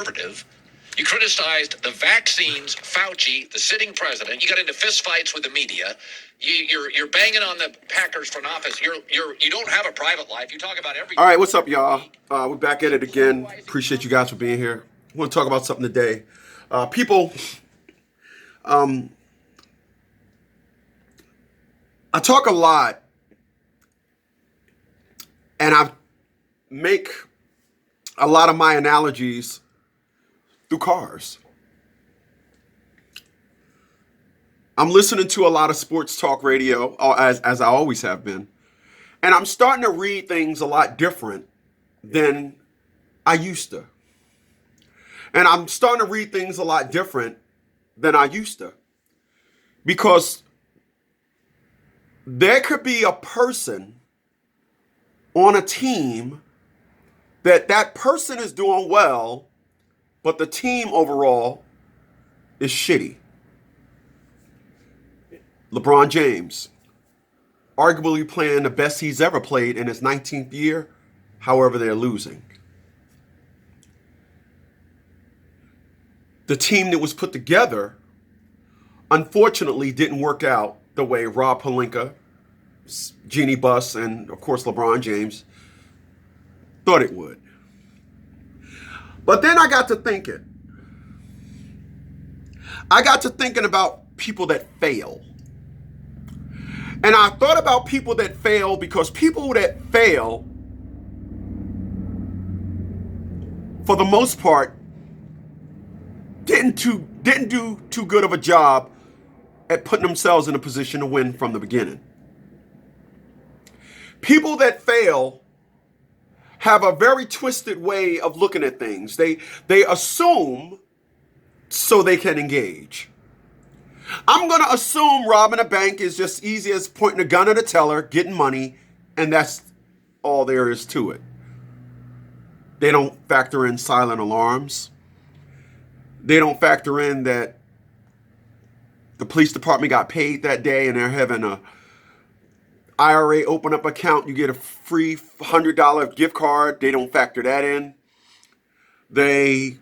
conservative. You criticized the vaccines, Fauci, the sitting president. You got into fistfights with the media. You're banging on the Packers front office. You don't have a private life. You talk about everything. All right, what's up, y'all? We're back at it again. Appreciate you guys for being here. I want to talk about something today. People, I talk a lot, and I make a lot of my analogies through cars. I'm listening to a lot of sports talk radio, as I always have been, and I'm starting to read things a lot different than I used to. And I'm starting to read things a lot different than I used to. Because there could be a person on a team that person is doing well, but the team overall is shitty. LeBron James, arguably playing the best he's ever played in his 19th year, however, they're losing. The team that was put together, unfortunately, didn't work out the way Rob Pelinka, Jeannie Buss, and of course LeBron James thought it would. But then I got to thinking. I got to thinking about people that fail. And I thought about people that fail because people that fail, for the most part, didn't do too good of a job at putting themselves in a position to win from the beginning. People that fail have a very twisted way of looking at things. They assume so they can engage. I'm going to assume robbing a bank is just easy as pointing a gun at a teller, getting money, and that's all there is to it. They don't factor in silent alarms. They don't factor in that the police department got paid that day and they're having a IRA open up account. You get a free $100 gift card. They don't factor that in. They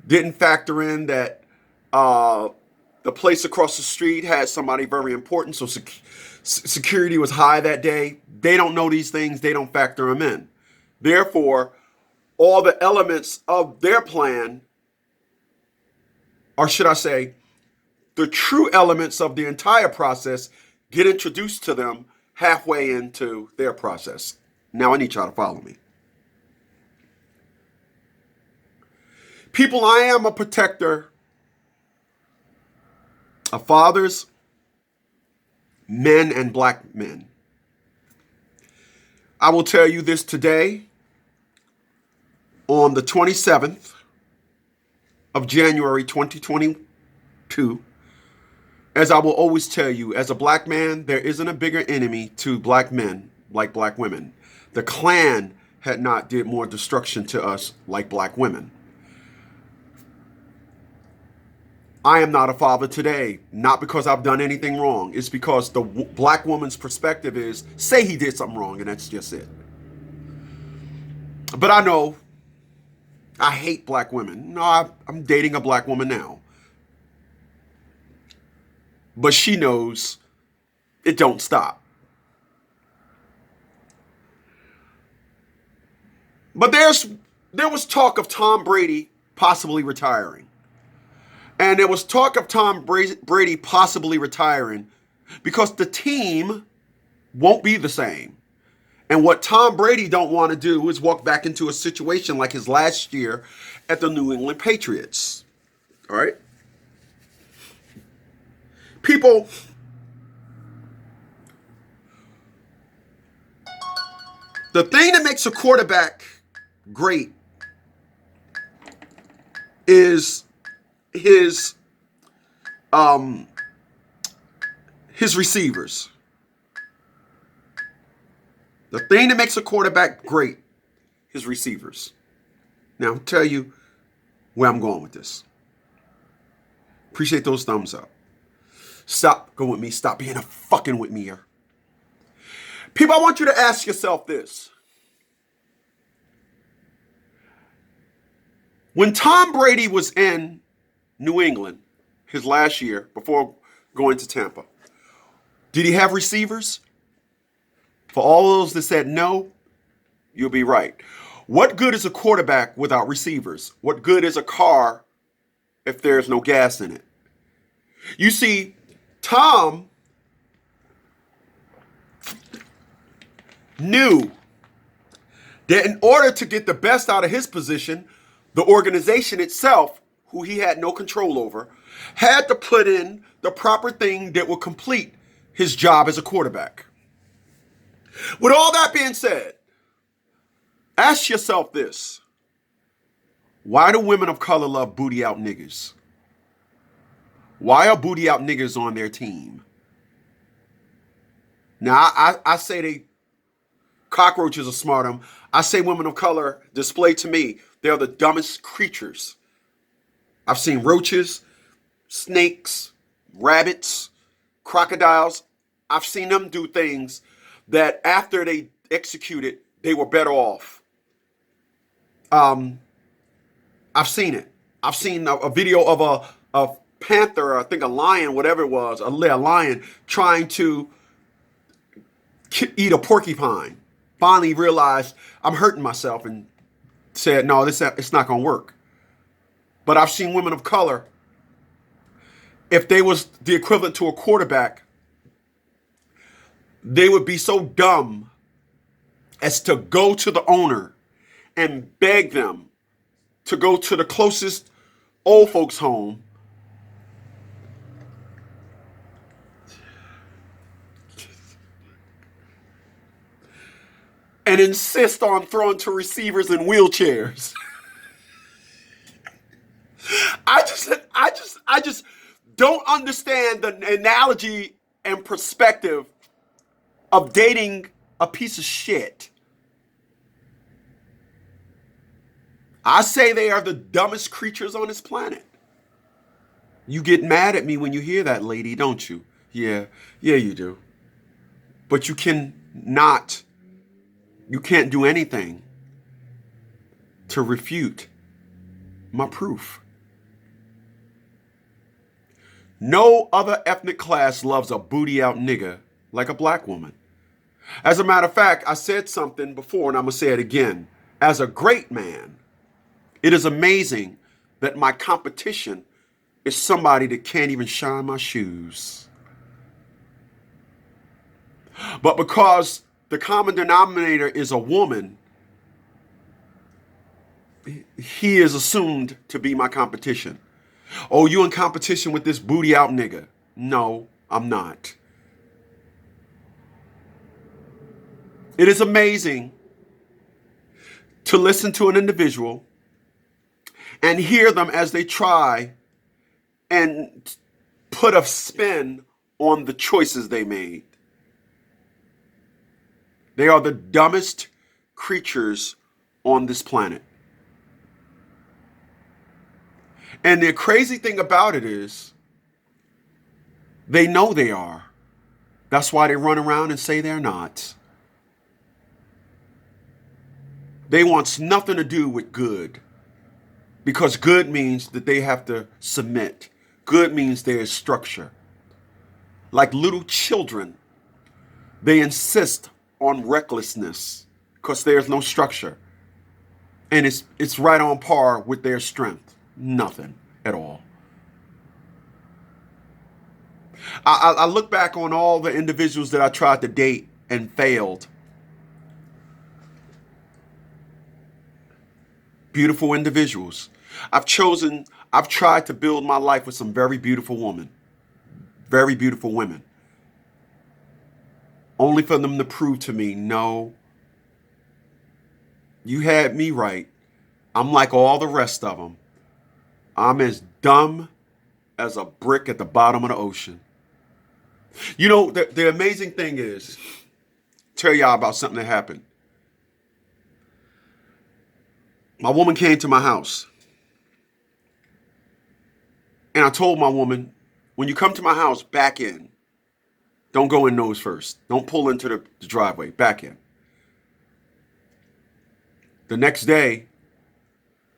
didn't factor in that the place across the street had somebody very important, so security was high that day. They don't know these things. They don't factor them in. Therefore, all the elements of their plan, or should I say, the true elements of the entire process, get introduced to them halfway into their process. Now I need y'all to follow me. People, I am a protector of fathers, men, and black men. I will tell you this today, on the 27th of January 2022, as I will always tell you, as a black man, there isn't a bigger enemy to black men like black women. The Klan had not did more destruction to us like black women. I am not a father today, not because I've done anything wrong. It's because the black woman's perspective is, say he did something wrong, and that's just it. But I know I hate black women. No, I'm dating a black woman now. But she knows it don't stop. But there was talk of Tom Brady possibly retiring. And there was talk of Tom Brady possibly retiring because the team won't be the same. And what Tom Brady don't want to do is walk back into a situation like his last year at the New England Patriots. All right? People, the thing that makes a quarterback great is his receivers. The thing that makes a quarterback great, his receivers. Now, I'll tell you where I'm going with this. Appreciate those thumbs up. Stop going with me. Stop being a fucking with me here. People, I want you to ask yourself this. When Tom Brady was in New England his last year before going to Tampa, did he have receivers? For all those that said no, you'll be right. What good is a quarterback without receivers? What good is a car if there's no gas in it? You see, Tom knew that in order to get the best out of his position, the organization itself, who he had no control over, had to put in the proper thing that would complete his job as a quarterback. With all that being said, ask yourself this. Why do women of color love booty out niggas? Why are booty out niggas on their team? Now, I say they cockroaches are smart. I say women of color display to me, they're the dumbest creatures. I've seen roaches, snakes, rabbits, crocodiles. I've seen them do things that after they executed, they were better off. I've seen it. I've seen a video of a panther, I think a lion, whatever it was, a lion trying to eat a porcupine. Finally realized I'm hurting myself and said, no, it's not going to work. But I've seen women of color, if they was the equivalent to a quarterback, they would be so dumb as to go to the owner and beg them to go to the closest old folks home and insist on throwing to receivers in wheelchairs. I just don't understand the analogy and perspective of dating a piece of shit. I say they are the dumbest creatures on this planet. You get mad at me when you hear that, lady, don't you? Yeah, you do. But you can't do anything to refute my proof. No other ethnic class loves a booty out nigga like a black woman. As a matter of fact, I said something before and I'm going to say it again. As a great man, it is amazing that my competition is somebody that can't even shine my shoes. But because the common denominator is a woman, he is assumed to be my competition. Oh, you in competition with this booty out nigga? No, I'm not. It is amazing to listen to an individual and hear them as they try and put a spin on the choices they made. They are the dumbest creatures on this planet. And the crazy thing about it is, they know they are. That's why they run around and say they're not. They want nothing to do with good. Because good means that they have to submit. Good means there is structure. Like little children, they insist on recklessness because there's no structure. And it's right on par with their strength. Nothing at all. I look back on all the individuals that I tried to date and failed. Beautiful individuals. I've tried to build my life with some very beautiful women. Very beautiful women. Only for them to prove to me, no, you had me right. I'm like all the rest of them. I'm as dumb as a brick at the bottom of the ocean. You know, the amazing thing is, tell y'all about something that happened. My woman came to my house. And I told my woman, when you come to my house, back in. Don't go in nose first. Don't pull into the driveway. Back in. The next day,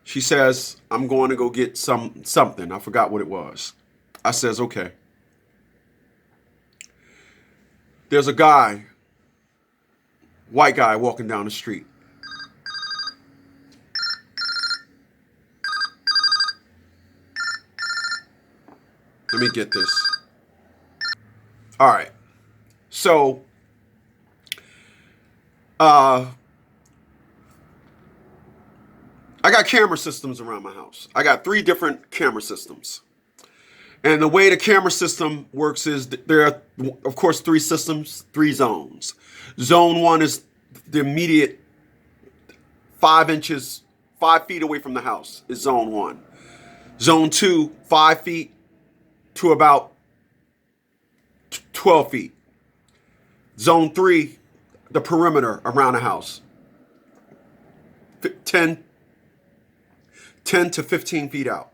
She says, I'm going to go get something. I forgot what it was. I says, okay. There's a guy, white guy, walking down the street. Let me get this. All right. So, I got camera systems around my house. I got 3 different camera systems. And the way the camera system works is there are, of course, 3 systems, 3 zones. Zone 1 is the immediate 5 feet away from the house is zone 1. Zone 2, 5 feet to about 12 feet. Zone 3, the perimeter around the house. 10 to 15 feet out.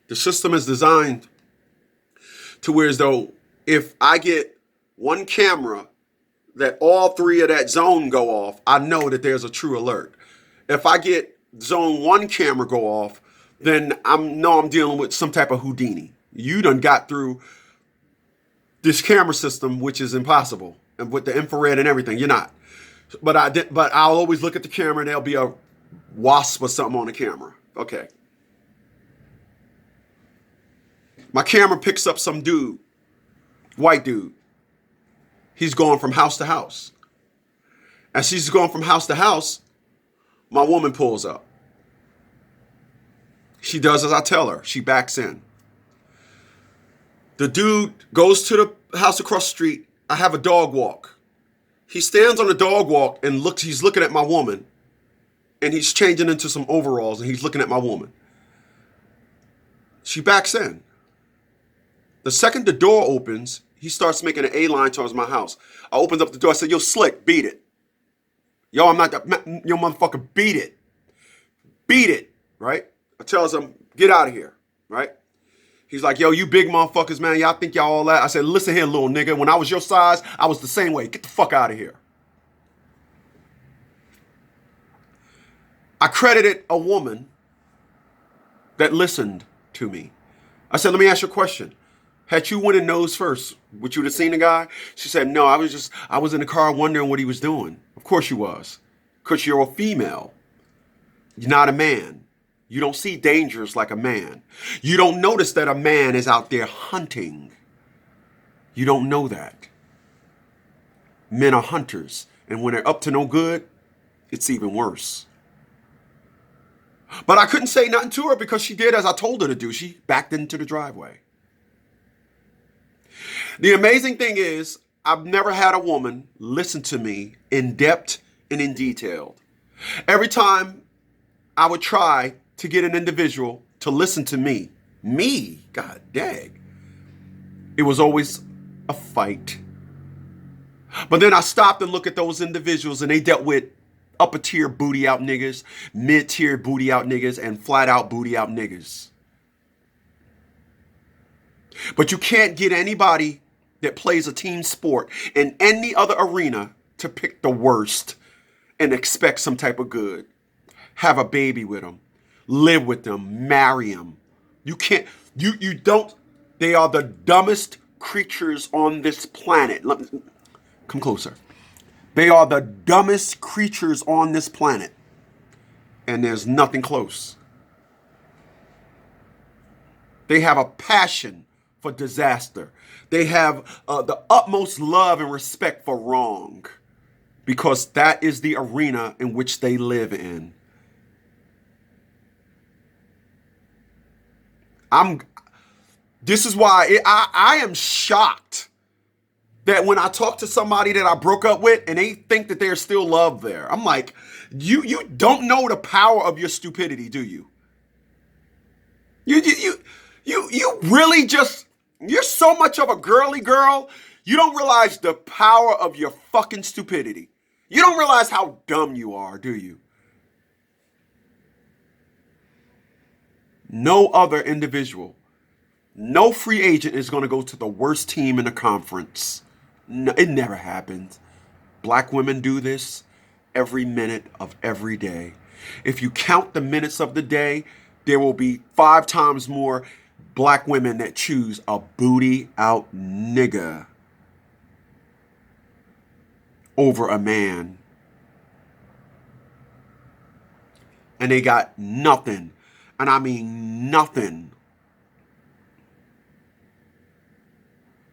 The system is designed to where as though if I get one camera that all 3 of that zone go off, I know that there's a true alert. If I get zone 1 camera go off, then I'm dealing with some type of Houdini. You done got through this camera system, which is impossible. And with the infrared and everything, you're not. But I'll always look at the camera and there'll be a wasp or something on the camera. Okay. My camera picks up some dude, white dude. He's going from house to house. As she's going from house to house, my woman pulls up. She does as I tell her. She backs in. The dude goes to the house across the street. I have a dog walk. He stands on the dog walk and he's looking at my woman. And he's changing into some overalls and he's looking at my woman. She backs in. The second the door opens, he starts making an A-line towards my house. I opened up the door. I said, yo, Slick, beat it. Yo, I'm not that. Yo, motherfucker, beat it. Beat it, right? I tells him, get out of here, right? He's like, yo, you big motherfuckers, man. Y'all think y'all all that? I said, listen here, little nigga. When I was your size, I was the same way. Get the fuck out of here. I credited a woman that listened to me. I said, let me ask you a question. Had you went in nose first, would you have seen the guy? She said, no, I was in the car wondering what he was doing. Of course you was. Because you're a female. You're not a man. You don't see dangers like a man. You don't notice that a man is out there hunting. You don't know that. Men are hunters. And when they're up to no good, it's even worse. But I couldn't say nothing to her because she did as I told her to do. She backed into the driveway. The amazing thing is, I've never had a woman listen to me in depth and in detail. Every time I would try to get an individual to listen to me, god dang, it was always a fight. But then I stopped and looked at those individuals and they dealt with upper tier booty out niggas, mid tier booty out niggas, and flat out booty out niggas. But you can't get anybody that plays a team sport in any other arena to pick the worst and expect some type of good. Have a baby with them, live with them, marry them. You can't, you don't, they are the dumbest creatures on this planet. Come closer. They are the dumbest creatures on this planet. And there's nothing close. They have a passion for disaster. They have the utmost love and respect for wrong. Because that is the arena in which they live in. This is why I am shocked that when I talk to somebody that I broke up with and they think that there's still love there. I'm like, you don't know the power of your stupidity, do you? You really just, you're so much of a girly girl, you don't realize the power of your fucking stupidity. You don't realize how dumb you are, do you? No other individual, no free agent is going to go to the worst team in the conference. No, it never happens. Black women do this every minute of every day. If you count the minutes of the day, there will be 5 times more black women that choose a booty out nigga over a man. And they got nothing, and I mean nothing,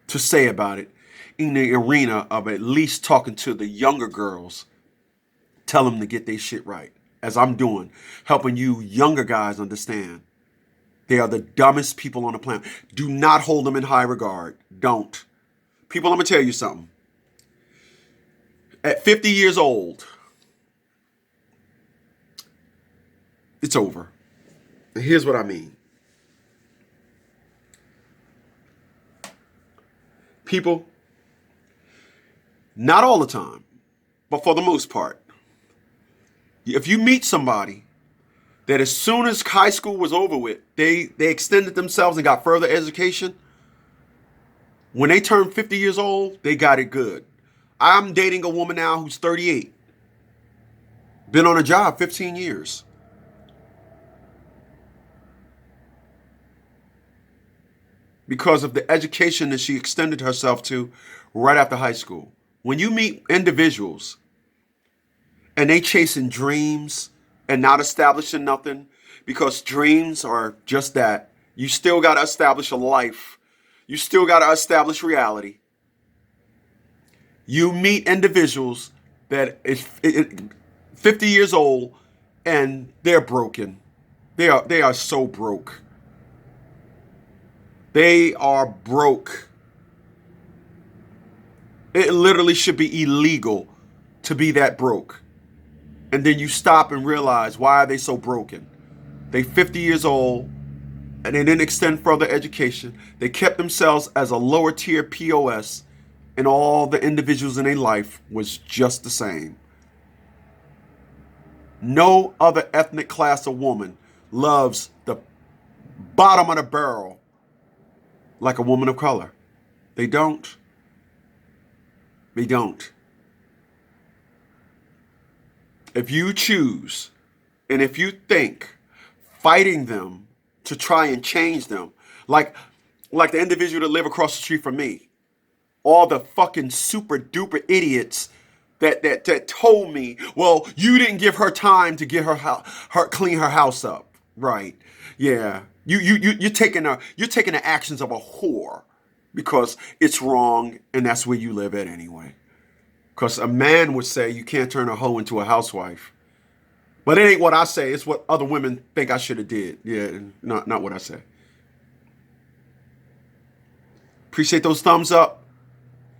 to say about it in the arena of at least talking to the younger girls, tell them to get their shit right, as I'm doing, helping you younger guys understand they are the dumbest people on the planet. Do not hold them in high regard. Don't. People, let me tell you something. At 50 years old, it's over. And here's what I mean. People, not all the time, but for the most part, if you meet somebody that as soon as high school was over with, they extended themselves and got further education, when they turned 50 years old, they got it good. I'm dating a woman now who's 38. Been on a job 15 years. Because of the education that she extended herself to right after high school. When you meet individuals and they chasing dreams and not establishing nothing, because dreams are just that. You still got to establish a life. You still got to establish reality. You meet individuals that is 50 years old and they're broken. They are so broke. They are broke. It literally should be illegal to be that broke. And then you stop and realize, why are they so broken? They 50 years old and they didn't extend further education. They kept themselves as a lower tier POS, and all the individuals in their life was just the same. No other ethnic class of woman loves the bottom of the barrel like a woman of color. They don't. They don't. If you choose, and if you think fighting them to try and change them, like the individual that live across the street from me, all the fucking super duper idiots that told me, well, you didn't give her time to get her clean her house up, right? Yeah, you're taking the actions of a whore because it's wrong, and that's where you live at anyway. Because a man would say you can't turn a hoe into a housewife, but it ain't what I say. It's what other women think I should have did. Yeah, not what I say. Appreciate those thumbs up.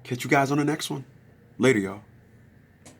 Catch you guys on the next one. Later, y'all.